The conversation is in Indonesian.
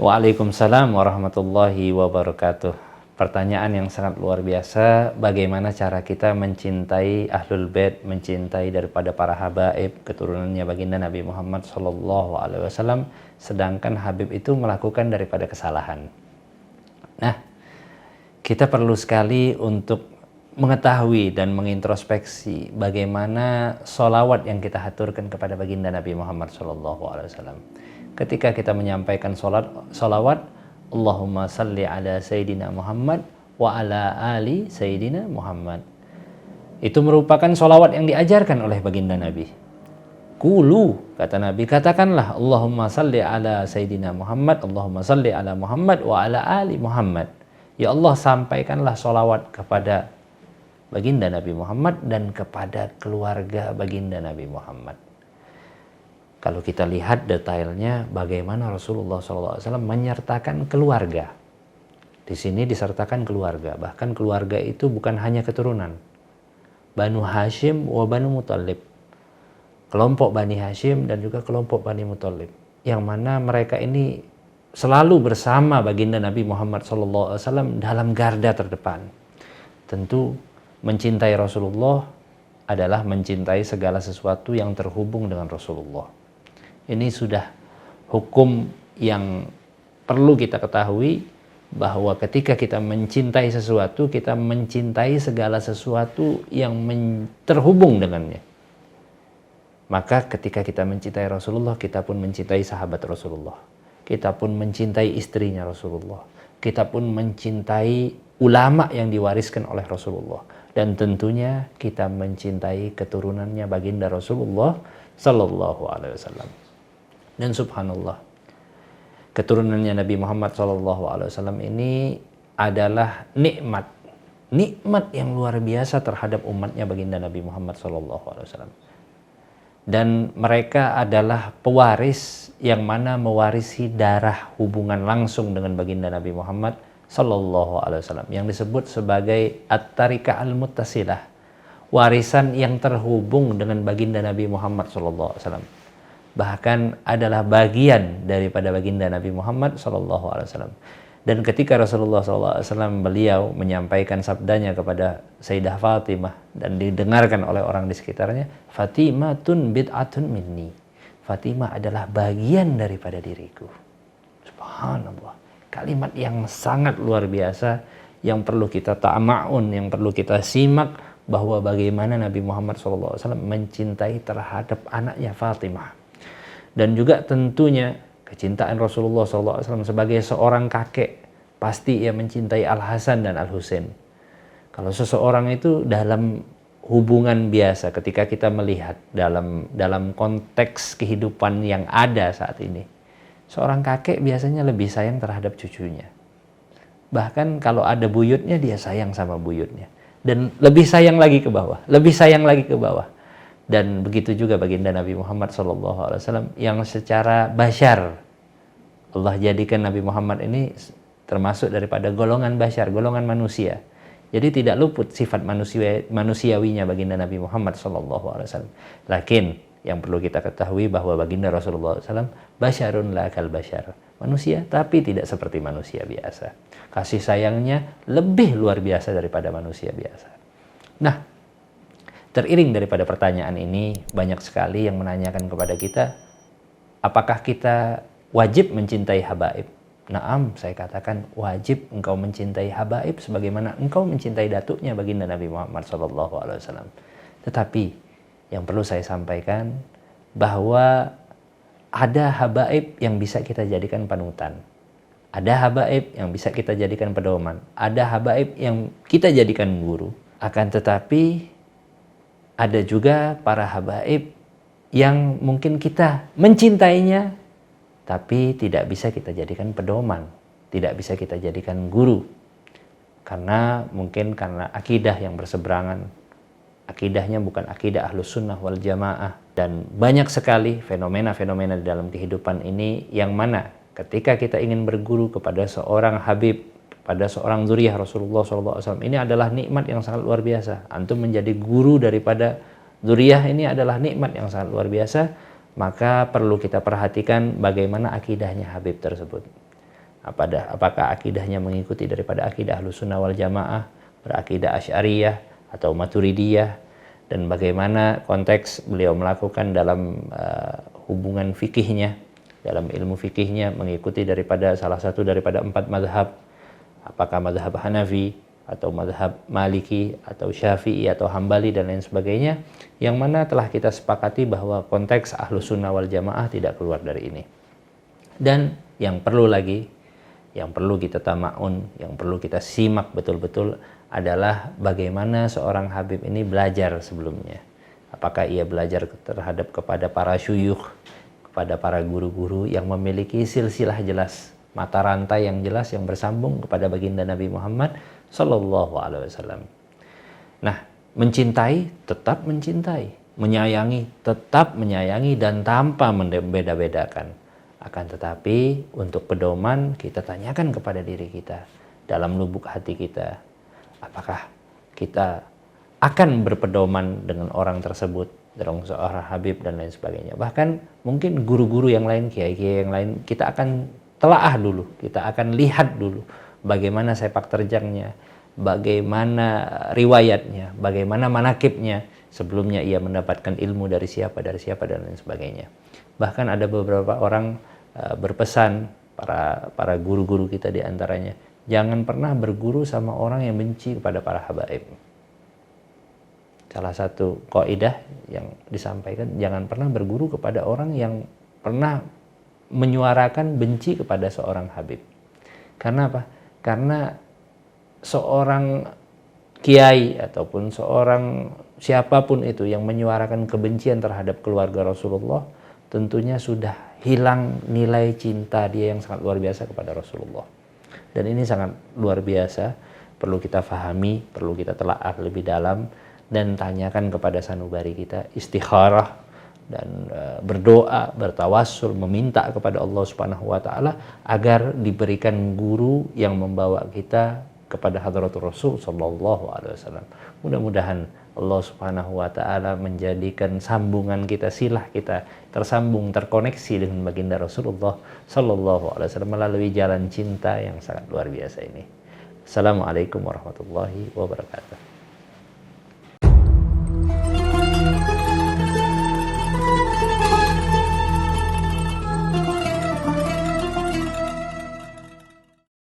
Waalaikumsalam warahmatullahi wabarakatuh. Pertanyaan yang sangat luar biasa, bagaimana cara kita mencintai Ahlul Bait, mencintai daripada para habaib, keturunannya baginda Nabi Muhammad SAW, sedangkan Habib itu melakukan daripada kesalahan. Nah, kita perlu sekali untuk mengetahui dan mengintrospeksi bagaimana sholawat yang kita haturkan kepada baginda Nabi Muhammad SAW. Ketika kita menyampaikan sholawat, Allahumma salli ala Sayyidina Muhammad wa ala ali Sayyidina Muhammad. Itu merupakan sholawat yang diajarkan oleh baginda Nabi. Kulu, kata Nabi, katakanlah Allahumma salli ala Sayyidina Muhammad, Allahumma salli ala Muhammad wa ala ali Muhammad. Ya Allah, sampaikanlah sholawat kepada baginda Nabi Muhammad dan kepada keluarga baginda Nabi Muhammad. Kalau kita lihat detailnya bagaimana Rasulullah SAW menyertakan keluarga. Di sini disertakan keluarga. Bahkan keluarga itu bukan hanya keturunan. Banu Hashim wa Banu Muthalib. Kelompok Bani Hashim dan juga kelompok Bani Muthalib. Yang mana mereka ini selalu bersama baginda Nabi Muhammad SAW dalam garda terdepan. Tentu mencintai Rasulullah adalah mencintai segala sesuatu yang terhubung dengan Rasulullah. Ini sudah hukum yang perlu kita ketahui, bahwa ketika kita mencintai sesuatu, kita mencintai segala sesuatu yang terhubung dengannya. Maka ketika kita mencintai Rasulullah, kita pun mencintai sahabat Rasulullah. Kita pun mencintai istrinya Rasulullah. Kita pun mencintai ulama yang diwariskan oleh Rasulullah. Dan tentunya kita mencintai keturunannya baginda Rasulullah Sallallahu Alaihi Wasallam. Dan subhanallah, keturunannya Nabi Muhammad SAW ini adalah nikmat yang luar biasa terhadap umatnya baginda Nabi Muhammad SAW. Dan mereka adalah pewaris yang mana mewarisi darah hubungan langsung dengan baginda Nabi Muhammad SAW, yang disebut sebagai at-tariqah al-muttasilah, warisan yang terhubung dengan baginda Nabi Muhammad SAW. Bahkan adalah bagian daripada baginda Nabi Muhammad SAW. Dan ketika Rasulullah SAW beliau menyampaikan sabdanya kepada Sayyidah Fatimah dan didengarkan oleh orang di sekitarnya, Fatimatun bid'atun minni. Fatimah adalah bagian daripada diriku. Subhanallah. Kalimat yang sangat luar biasa yang perlu kita ta'ma'un, yang perlu kita simak, bahwa bagaimana Nabi Muhammad SAW mencintai terhadap anaknya Fatimah. Dan juga tentunya kecintaan Rasulullah SAW sebagai seorang kakek, pasti ia mencintai Al-Hasan dan Al-Husain. Kalau seseorang itu dalam hubungan biasa, ketika kita melihat dalam konteks kehidupan yang ada saat ini, seorang kakek biasanya lebih sayang terhadap cucunya. Bahkan kalau ada buyutnya, dia sayang sama buyutnya. Dan lebih sayang lagi ke bawah, lebih sayang lagi ke bawah. Dan begitu juga baginda Nabi Muhammad SAW yang secara basyar, Allah jadikan Nabi Muhammad ini termasuk daripada golongan basyar, golongan manusia. Jadi tidak luput sifat manusiawinya baginda Nabi Muhammad SAW. Lakin yang perlu kita ketahui bahwa baginda Rasulullah SAW basyarun la kal basyar, manusia tapi tidak seperti manusia biasa. Kasih sayangnya lebih luar biasa daripada manusia biasa. Nah, teriring daripada pertanyaan ini, banyak sekali yang menanyakan kepada kita, apakah kita wajib mencintai habaib? Naam, saya katakan wajib engkau mencintai habaib sebagaimana engkau mencintai datuknya baginda Nabi Muhammad SAW. Tetapi yang perlu saya sampaikan, bahwa ada habaib yang bisa kita jadikan panutan. Ada habaib yang bisa kita jadikan pedoman. Ada habaib yang kita jadikan guru. Akan tetapi ada juga para habaib yang mungkin kita mencintainya, tapi tidak bisa kita jadikan pedoman, tidak bisa kita jadikan guru. Karena mungkin karena akidah yang berseberangan, akidahnya bukan akidah Ahlus Sunnah wal Jamaah. Dan banyak sekali fenomena-fenomena di dalam kehidupan ini yang mana ketika kita ingin berguru kepada seorang habib, pada seorang zuriyah Rasulullah SAW, ini adalah nikmat yang sangat luar biasa. Antum menjadi guru daripada zuriyah ini adalah nikmat yang sangat luar biasa. Maka perlu kita perhatikan bagaimana akidahnya habib tersebut. Apakah akidahnya mengikuti daripada akidah Ahlussunnah wal Jamaah, berakidah Asy'ariyah atau Maturidiyah, dan bagaimana konteks beliau melakukan dalam hubungan fikihnya, dalam ilmu fikihnya mengikuti daripada salah satu daripada 4 mazhab, apakah mazhab Hanafi atau mazhab Maliki atau Syafi'i atau Hambali dan lain sebagainya, yang mana telah kita sepakati bahwa konteks Ahlussunnah wal Jamaah tidak keluar dari ini. Dan yang perlu lagi, yang perlu kita tamaun, yang perlu kita simak betul-betul adalah bagaimana seorang Habib ini belajar sebelumnya. Apakah ia belajar terhadap kepada para syuyukh, kepada para guru-guru yang memiliki silsilah jelas, mata rantai yang jelas yang bersambung kepada baginda Nabi Muhammad Sallallahu Alaihi Wasallam. Nah, mencintai tetap mencintai, menyayangi tetap menyayangi dan tanpa membeda-bedakan. Akan tetapi untuk pedoman kita tanyakan kepada diri kita dalam lubuk hati kita, apakah kita akan berpedoman dengan orang tersebut, dengan seorang Habib dan lain sebagainya. Bahkan mungkin guru-guru yang lain, kiai-kiai yang lain, kita akan telaah dulu, kita akan lihat dulu bagaimana sepak terjangnya, bagaimana riwayatnya, bagaimana manakibnya, sebelumnya ia mendapatkan ilmu dari siapa dan lain sebagainya. Bahkan ada beberapa orang berpesan, para guru-guru kita di antaranya, jangan pernah berguru sama orang yang benci kepada para habaib. Salah satu kaidah yang disampaikan, jangan pernah berguru kepada orang yang pernah menyuarakan benci kepada seorang habib. Karena apa? Karena seorang kiai ataupun seorang siapapun itu yang menyuarakan kebencian terhadap keluarga Rasulullah, tentunya sudah hilang nilai cinta dia yang sangat luar biasa kepada Rasulullah. Dan ini sangat luar biasa, perlu kita fahami, perlu kita telaah lebih dalam, dan tanyakan kepada sanubari kita, istikharah dan berdoa, bertawassul, meminta kepada Allah Subhanahu wa taala agar diberikan guru yang membawa kita kepada hadratul Rasul sallallahu alaihi wasallam. Mudah-mudahan Allah Subhanahu wa taala menjadikan sambungan kita, silah kita tersambung, terkoneksi dengan baginda Rasulullah sallallahu alaihi wasallam melalui jalan cinta yang sangat luar biasa ini. Assalamualaikum warahmatullahi wabarakatuh.